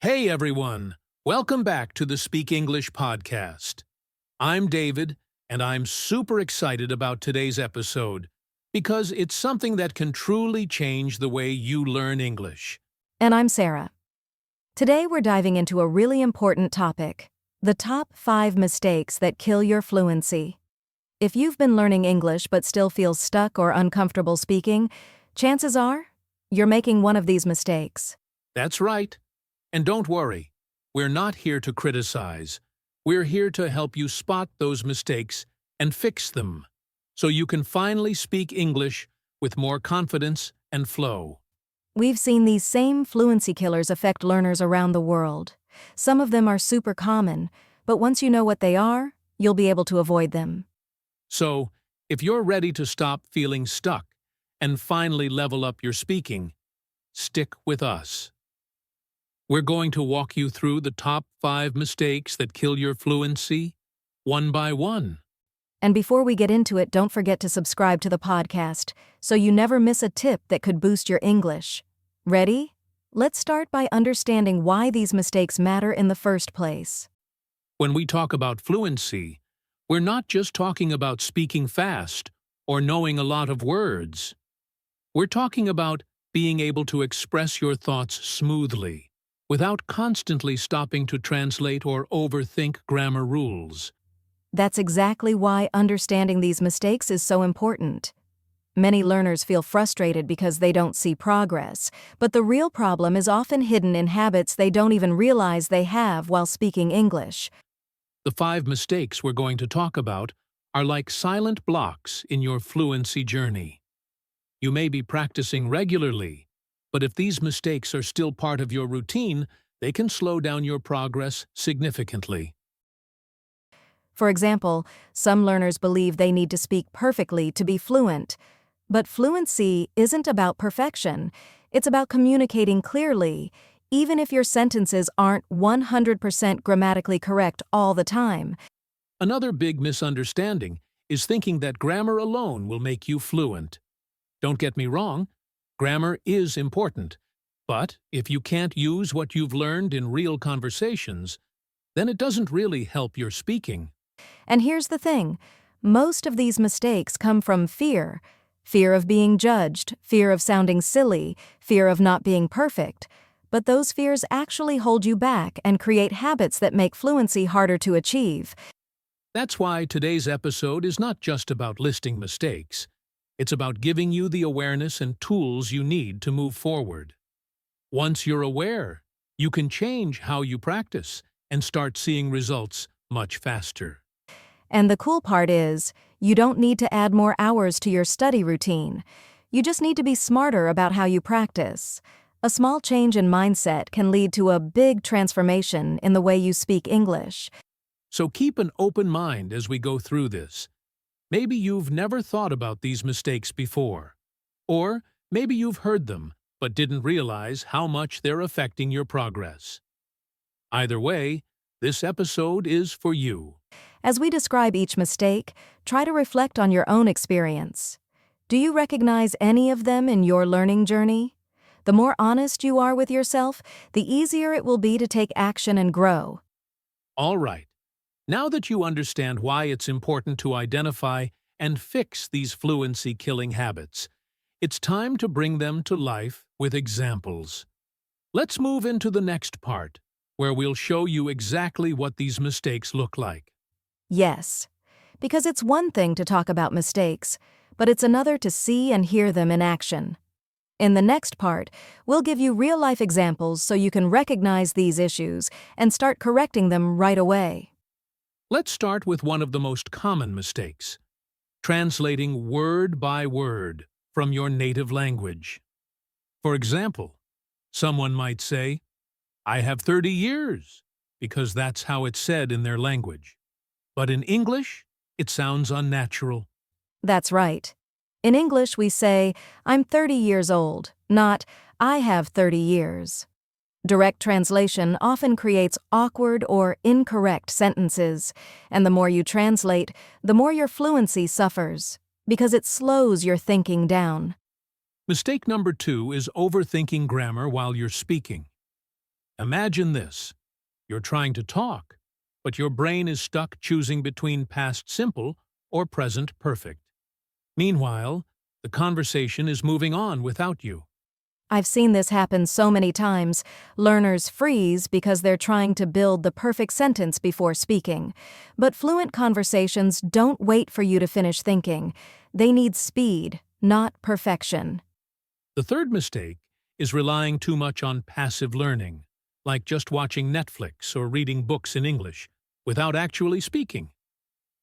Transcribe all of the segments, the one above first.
Hey everyone! Welcome back to the Speak English podcast. I'm David, and I'm super excited about today's episode because it's something that can truly change the way you learn English. And I'm Sarah. Today we're diving into a really important topic, the top 5 mistakes that kill your fluency. If you've been learning English but still feel stuck or uncomfortable speaking, chances are you're making one of these mistakes. That's right. And don't worry, we're not here to criticize. We're here to help you spot those mistakes and fix them, so you can finally speak English with more confidence and flow. We've seen these same fluency killers affect learners around the world. Some of them are super common, but once you know what they are, you'll be able to avoid them. So, if you're ready to stop feeling stuck and finally level up your speaking, stick with us. We're going to walk you through the top 5 mistakes that kill your fluency, one by one. And before we get into it, don't forget to subscribe to the podcast so you never miss a tip that could boost your English. Ready? Let's start by understanding why these mistakes matter in the first place. When we talk about fluency, we're not just talking about speaking fast or knowing a lot of words. We're talking about being able to express your thoughts smoothly, without constantly stopping to translate or overthink grammar rules. That's exactly why understanding these mistakes is so important. Many learners feel frustrated because they don't see progress, but the real problem is often hidden in habits they don't even realize they have while speaking English. The 5 mistakes we're going to talk about are like silent blocks in your fluency journey. You may be practicing regularly, but if these mistakes are still part of your routine, they can slow down your progress significantly. For example, some learners believe they need to speak perfectly to be fluent. But fluency isn't about perfection. It's about communicating clearly, even if your sentences aren't 100% grammatically correct all the time. Another big misunderstanding is thinking that grammar alone will make you fluent. Don't get me wrong, grammar is important, but if you can't use what you've learned in real conversations, then it doesn't really help your speaking. And here's the thing, most of these mistakes come from fear. Fear of being judged, fear of sounding silly, fear of not being perfect. But those fears actually hold you back and create habits that make fluency harder to achieve. That's why today's episode is not just about listing mistakes. It's about giving you the awareness and tools you need to move forward. Once you're aware, you can change how you practice and start seeing results much faster. And the cool part is, you don't need to add more hours to your study routine. You just need to be smarter about how you practice. A small change in mindset can lead to a big transformation in the way you speak English. So keep an open mind as we go through this. Maybe you've never thought about these mistakes before. Or maybe you've heard them, but didn't realize how much they're affecting your progress. Either way, this episode is for you. As we describe each mistake, try to reflect on your own experience. Do you recognize any of them in your learning journey? The more honest you are with yourself, the easier it will be to take action and grow. All right. Now that you understand why it's important to identify and fix these fluency-killing habits, it's time to bring them to life with examples. Let's move into the next part, where we'll show you exactly what these mistakes look like. Yes, because it's one thing to talk about mistakes, but it's another to see and hear them in action. In the next part, we'll give you real-life examples so you can recognize these issues and start correcting them right away. Let's start with one of the most common mistakes, translating word by word from your native language. For example, someone might say, "I have 30 years," because that's how it's said in their language. But in English, it sounds unnatural. That's right. In English, we say, "I'm 30 years old," not, "I have 30 years." Direct translation often creates awkward or incorrect sentences, and the more you translate, the more your fluency suffers, because it slows your thinking down. Mistake number 2 is overthinking grammar while you're speaking. Imagine this. You're trying to talk, but your brain is stuck choosing between past simple or present perfect. Meanwhile, the conversation is moving on without you. I've seen this happen so many times. Learners freeze because they're trying to build the perfect sentence before speaking. But fluent conversations don't wait for you to finish thinking. They need speed, not perfection. The third mistake is relying too much on passive learning, like just watching Netflix or reading books in English, without actually speaking.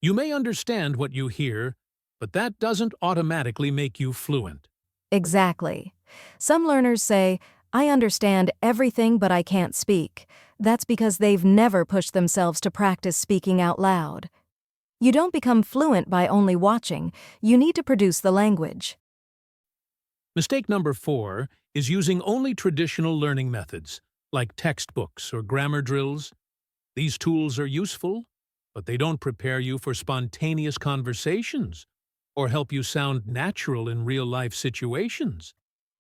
You may understand what you hear, but that doesn't automatically make you fluent. Exactly. Some learners say, I understand everything but I can't speak. That's because they've never pushed themselves to practice speaking out loud. You don't become fluent by only watching. You need to produce the language. Mistake number 4 is using only traditional learning methods, like textbooks or grammar drills. These tools are useful, but they don't prepare you for spontaneous conversations or help you sound natural in real-life situations.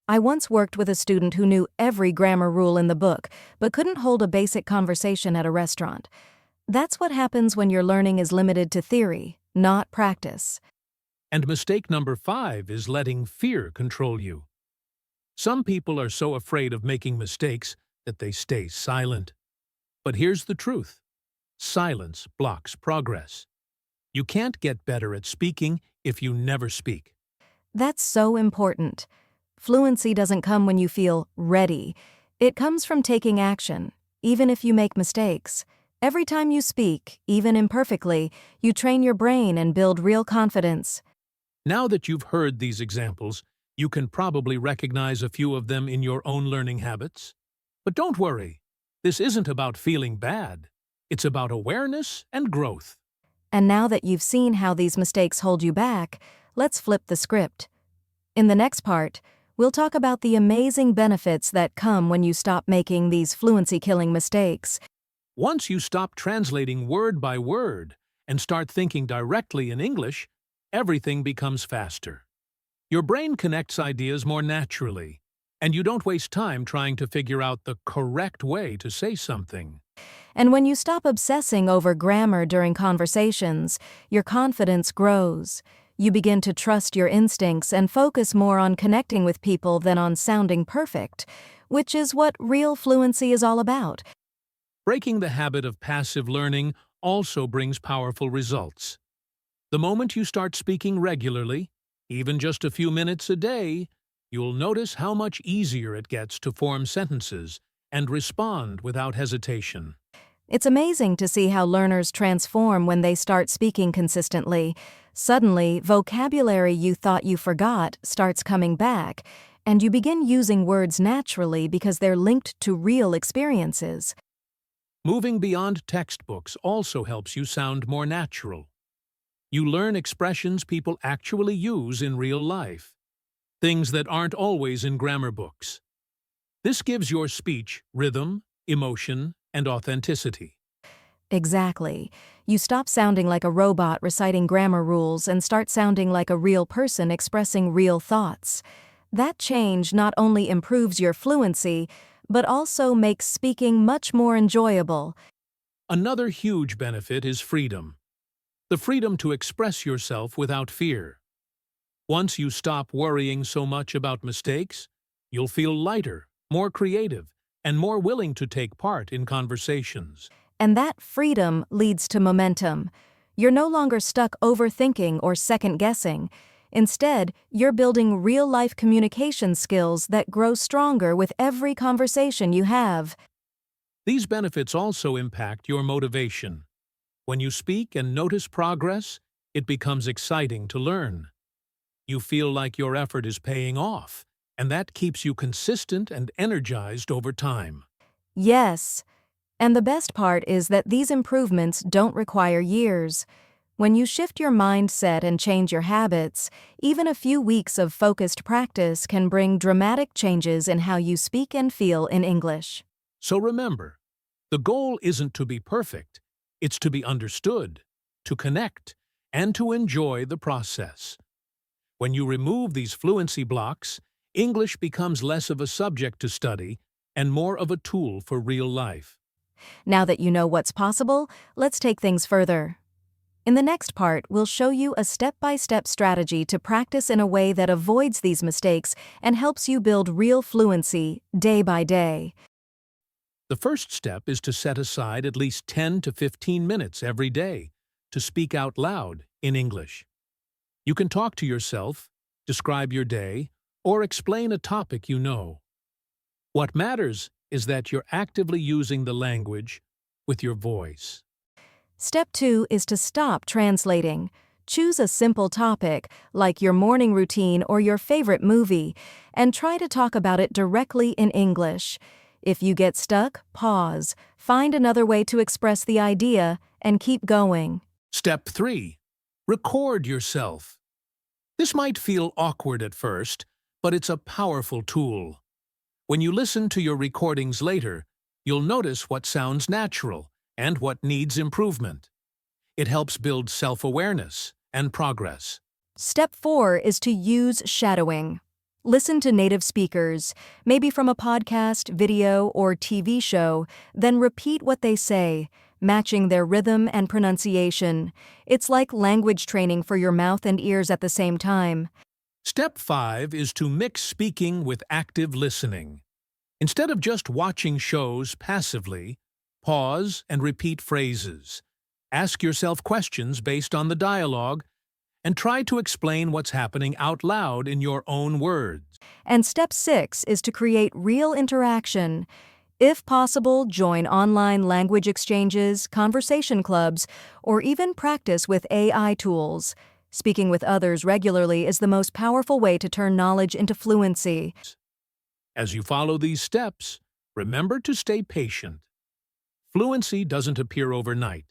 I once worked with a student who knew every grammar rule in the book, but couldn't hold a basic conversation at a restaurant. That's what happens when your learning is limited to theory, not practice. And mistake number 5 is letting fear control you. Some people are so afraid of making mistakes that they stay silent. But here's the truth. Silence blocks progress. You can't get better at speaking if you never speak. That's so important. Fluency doesn't come when you feel ready. It comes from taking action, even if you make mistakes. Every time you speak, even imperfectly, you train your brain and build real confidence. Now that you've heard these examples, you can probably recognize a few of them in your own learning habits. But don't worry, this isn't about feeling bad. It's about awareness and growth. And now that you've seen how these mistakes hold you back, let's flip the script. In the next part, we'll talk about the amazing benefits that come when you stop making these fluency-killing mistakes. Once you stop translating word by word and start thinking directly in English, everything becomes faster. Your brain connects ideas more naturally, and you don't waste time trying to figure out the correct way to say something. And when you stop obsessing over grammar during conversations, your confidence grows. You begin to trust your instincts and focus more on connecting with people than on sounding perfect, which is what real fluency is all about. Breaking the habit of passive learning also brings powerful results. The moment you start speaking regularly, even just a few minutes a day, you'll notice how much easier it gets to form sentences and respond without hesitation. It's amazing to see how learners transform when they start speaking consistently. Suddenly, vocabulary you thought you forgot starts coming back, and you begin using words naturally because they're linked to real experiences. Moving beyond textbooks also helps you sound more natural. You learn expressions people actually use in real life, things that aren't always in grammar books. This gives your speech rhythm, emotion, and authenticity. Exactly. You stop sounding like a robot reciting grammar rules and start sounding like a real person expressing real thoughts. That change not only improves your fluency, but also makes speaking much more enjoyable. Another huge benefit is freedom. The freedom to express yourself without fear. Once you stop worrying so much about mistakes, you'll feel lighter, more creative, and more willing to take part in conversations. And that freedom leads to momentum. You're no longer stuck overthinking or second-guessing. Instead, you're building real-life communication skills that grow stronger with every conversation you have. These benefits also impact your motivation. When you speak and notice progress, it becomes exciting to learn. You feel like your effort is paying off, and that keeps you consistent and energized over time. Yes. And the best part is that these improvements don't require years. When you shift your mindset and change your habits, even a few weeks of focused practice can bring dramatic changes in how you speak and feel in English. So remember, the goal isn't to be perfect, it's to be understood, to connect, and to enjoy the process. When you remove these fluency blocks, English becomes less of a subject to study and more of a tool for real life. Now that you know what's possible, let's take things further. In the next part, we'll show you a step-by-step strategy to practice in a way that avoids these mistakes and helps you build real fluency day by day. The first step is to set aside at least 10 to 15 minutes every day to speak out loud in English. You can talk to yourself, describe your day, or explain a topic you know. What matters is that you're actively using the language with your voice. Step 2 is to stop translating. Choose a simple topic, like your morning routine or your favorite movie, and try to talk about it directly in English. If you get stuck, pause, find another way to express the idea, and keep going. Step 3. Record yourself. This might feel awkward at first, but it's a powerful tool. When you listen to your recordings later, you'll notice what sounds natural and what needs improvement. It helps build self-awareness and progress. Step 4 is to use shadowing. Listen to native speakers, maybe from a podcast, video, or TV show, then repeat what they say, matching their rhythm and pronunciation. It's like language training for your mouth and ears at the same time. Step 5 is to mix speaking with active listening. Instead of just watching shows passively, pause and repeat phrases. Ask yourself questions based on the dialogue, and try to explain what's happening out loud in your own words. And step 6 is to create real interaction. If possible, join online language exchanges, conversation clubs, or even practice with AI tools. Speaking with others regularly is the most powerful way to turn knowledge into fluency. As you follow these steps, remember to stay patient. Fluency doesn't appear overnight,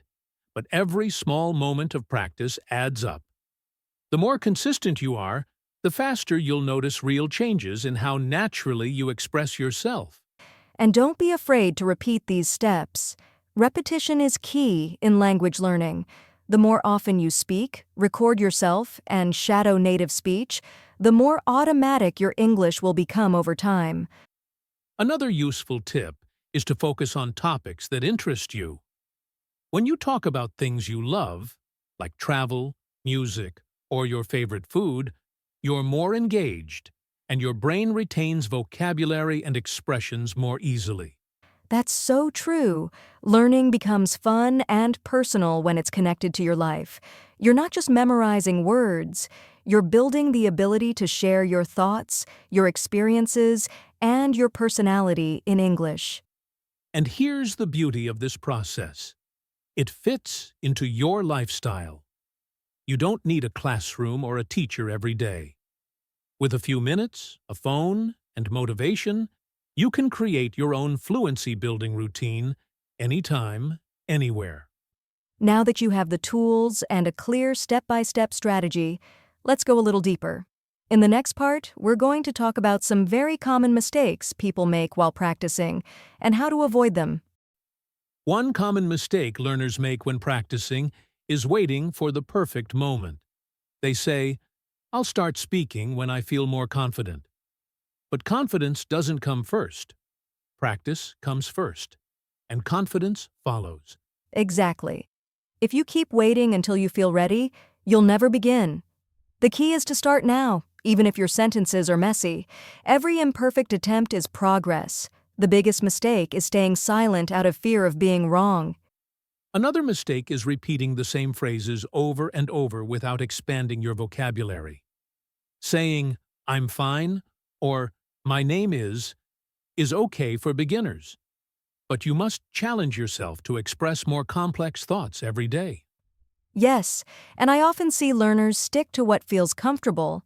but every small moment of practice adds up. The more consistent you are, the faster you'll notice real changes in how naturally you express yourself. And don't be afraid to repeat these steps. Repetition is key in language learning. The more often you speak, record yourself, and shadow native speech, the more automatic your English will become over time. Another useful tip is to focus on topics that interest you. When you talk about things you love, like travel, music, or your favorite food, you're more engaged, and your brain retains vocabulary and expressions more easily. That's so true. Learning becomes fun and personal when it's connected to your life. You're not just memorizing words, you're building the ability to share your thoughts, your experiences, and your personality in English. And here's the beauty of this process. It fits into your lifestyle. You don't need a classroom or a teacher every day. With a few minutes, a phone, and motivation, you can create your own fluency-building routine anytime, anywhere. Now that you have the tools and a clear step-by-step strategy, let's go a little deeper. In the next part, we're going to talk about some very common mistakes people make while practicing and how to avoid them. One common mistake learners make when practicing is waiting for the perfect moment. They say, "I'll start speaking when I feel more confident." But confidence doesn't come first. Practice comes first, and confidence follows. Exactly. If you keep waiting until you feel ready, you'll never begin. The key is to start now, even if your sentences are messy. Every imperfect attempt is progress. The biggest mistake is staying silent out of fear of being wrong. Another mistake is repeating the same phrases over and over without expanding your vocabulary. Saying, "I'm fine," or "My name is okay for beginners. But you must challenge yourself to express more complex thoughts every day. Yes, and I often see learners stick to what feels comfortable.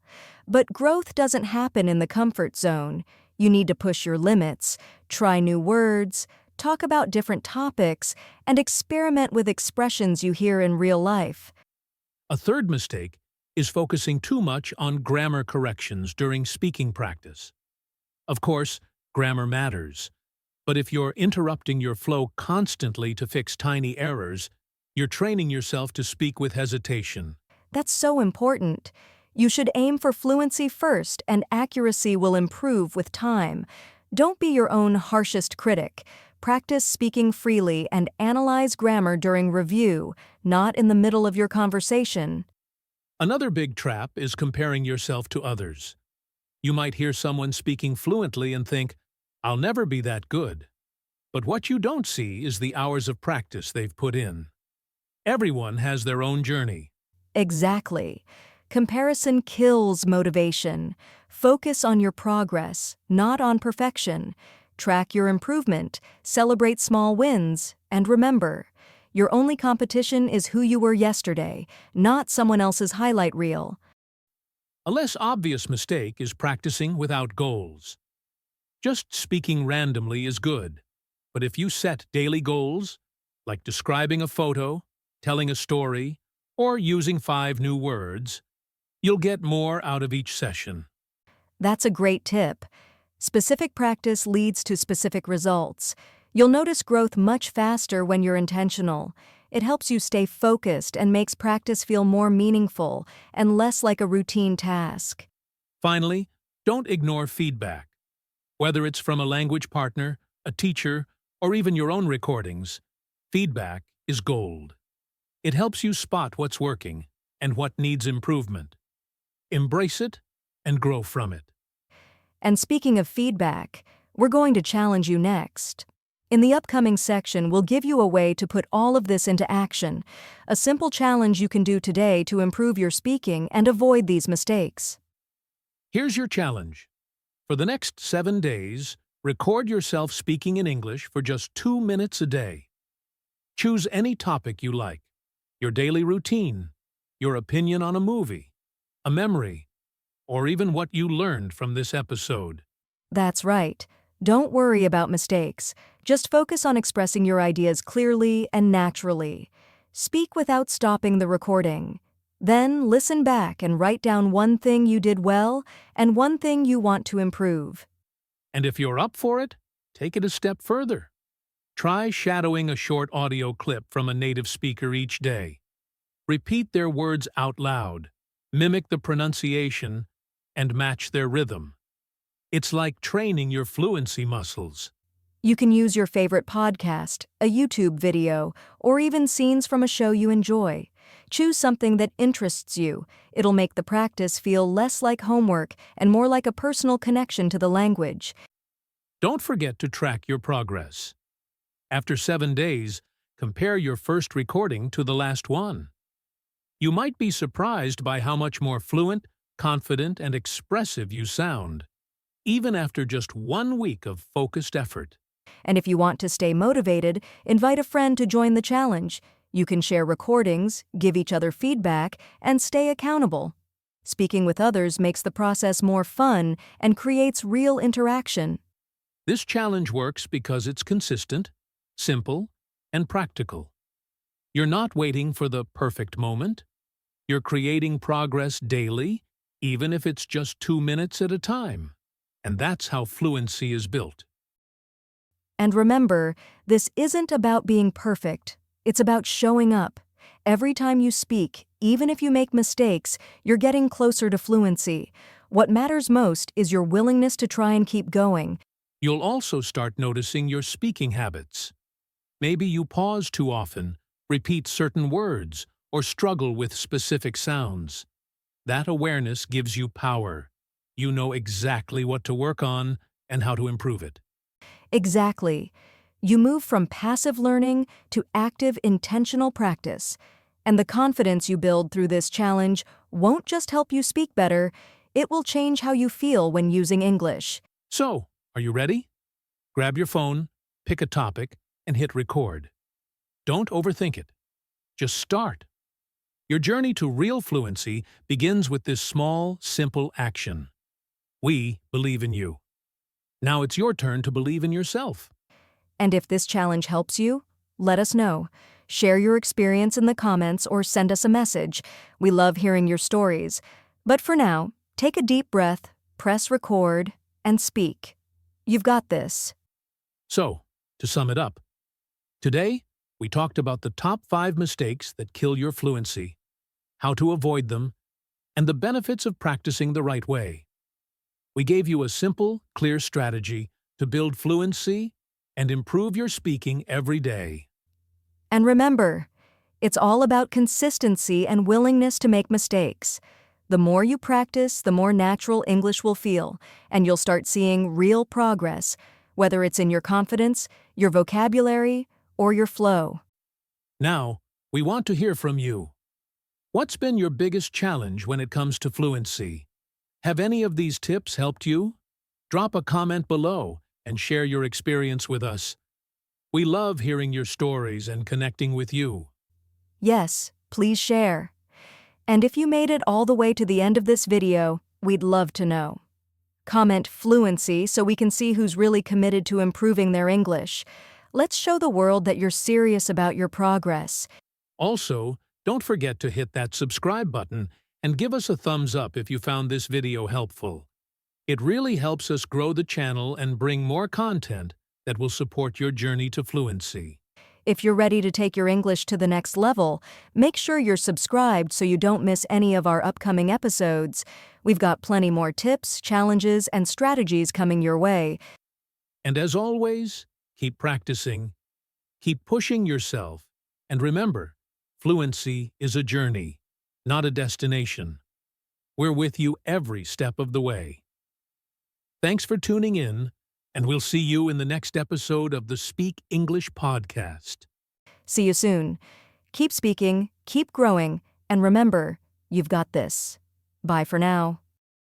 But growth doesn't happen in the comfort zone. You need to push your limits, try new words, talk about different topics, and experiment with expressions you hear in real life. A third mistake is focusing too much on grammar corrections during speaking practice. Of course, grammar matters, but if you're interrupting your flow constantly to fix tiny errors, you're training yourself to speak with hesitation. That's so important. You should aim for fluency first, and accuracy will improve with time. Don't be your own harshest critic. Practice speaking freely and analyze grammar during review, not in the middle of your conversation. Another big trap is comparing yourself to others. You might hear someone speaking fluently and think, "I'll never be that good." But what you don't see is the hours of practice they've put in. Everyone has their own journey. Exactly. Comparison kills motivation. Focus on your progress, not on perfection. Track your improvement, celebrate small wins, and remember, your only competition is who you were yesterday, not someone else's highlight reel. A less obvious mistake is practicing without goals. Just speaking randomly is good, but if you set daily goals, like describing a photo, telling a story, or using 5 new words, you'll get more out of each session. That's a great tip. Specific practice leads to specific results. You'll notice growth much faster when you're intentional. It helps you stay focused and makes practice feel more meaningful and less like a routine task. Finally, don't ignore feedback. Whether it's from a language partner, a teacher, or even your own recordings, feedback is gold. It helps you spot what's working and what needs improvement. Embrace it and grow from it. And speaking of feedback, we're going to challenge you next. In the upcoming section, we'll give you a way to put all of this into action, a simple challenge you can do today to improve your speaking and avoid these mistakes. Here's your challenge. For the next 7 days, record yourself speaking in English for just 2 minutes a day. Choose any topic you like, your daily routine, your opinion on a movie, a memory, or even what you learned from this episode. That's right. Don't worry about mistakes. Just focus on expressing your ideas clearly and naturally. Speak without stopping the recording. Then listen back and write down one thing you did well and one thing you want to improve. And if you're up for it, take it a step further. Try shadowing a short audio clip from a native speaker each day. Repeat their words out loud, mimic the pronunciation, and match their rhythm. It's like training your fluency muscles. You can use your favorite podcast, a YouTube video, or even scenes from a show you enjoy. Choose something that interests you. It'll make the practice feel less like homework and more like a personal connection to the language. Don't forget to track your progress. After 7 days, compare your first recording to the last one. You might be surprised by how much more fluent, confident, and expressive you sound, even after just 1 week of focused effort. And if you want to stay motivated, invite a friend to join the challenge. You can share recordings, give each other feedback, and stay accountable. Speaking with others makes the process more fun and creates real interaction. This challenge works because it's consistent, simple, and practical. You're not waiting for the perfect moment. You're creating progress daily, even if it's just 2 minutes at a time. And that's how fluency is built. And remember, this isn't about being perfect. It's about showing up. Every time you speak, even if you make mistakes, you're getting closer to fluency. What matters most is your willingness to try and keep going. You'll also start noticing your speaking habits. Maybe you pause too often, repeat certain words, or struggle with specific sounds. That awareness gives you power. You know exactly what to work on and how to improve it. Exactly. You move from passive learning to active, intentional practice. And the confidence you build through this challenge won't just help you speak better, it will change how you feel when using English. So, are you ready? Grab your phone, pick a topic, and hit record. Don't overthink it. Just start. Your journey to real fluency begins with this small, simple action. We believe in you. Now it's your turn to believe in yourself. And if this challenge helps you, let us know. Share your experience in the comments or send us a message. We love hearing your stories. But for now, take a deep breath, press record, and speak. You've got this. So, to sum it up, today we talked about the top 5 mistakes that kill your fluency, how to avoid them, and the benefits of practicing the right way. We gave you a simple, clear strategy to build fluency and improve your speaking every day. And remember, it's all about consistency and willingness to make mistakes. The more you practice, the more natural English will feel, and you'll start seeing real progress, whether it's in your confidence, your vocabulary, or your flow. Now, we want to hear from you. What's been your biggest challenge when it comes to fluency? Have any of these tips helped you? Drop a comment below and share your experience with us. We love hearing your stories and connecting with you. Yes, please share. And if you made it all the way to the end of this video, we'd love to know. Comment Fluency so we can see who's really committed to improving their English. Let's show the world that you're serious about your progress. Also, don't forget to hit that subscribe button and give us a thumbs up if you found this video helpful. It really helps us grow the channel and bring more content that will support your journey to fluency. If you're ready to take your English to the next level, make sure you're subscribed so you don't miss any of our upcoming episodes. We've got plenty more tips, challenges, and strategies coming your way. And as always, keep practicing, keep pushing yourself, and remember, fluency is a journey, not a destination. We're with you every step of the way. Thanks for tuning in, and we'll see you in the next episode of the Speak English podcast. See you soon. Keep speaking, keep growing, and remember, you've got this. Bye for now.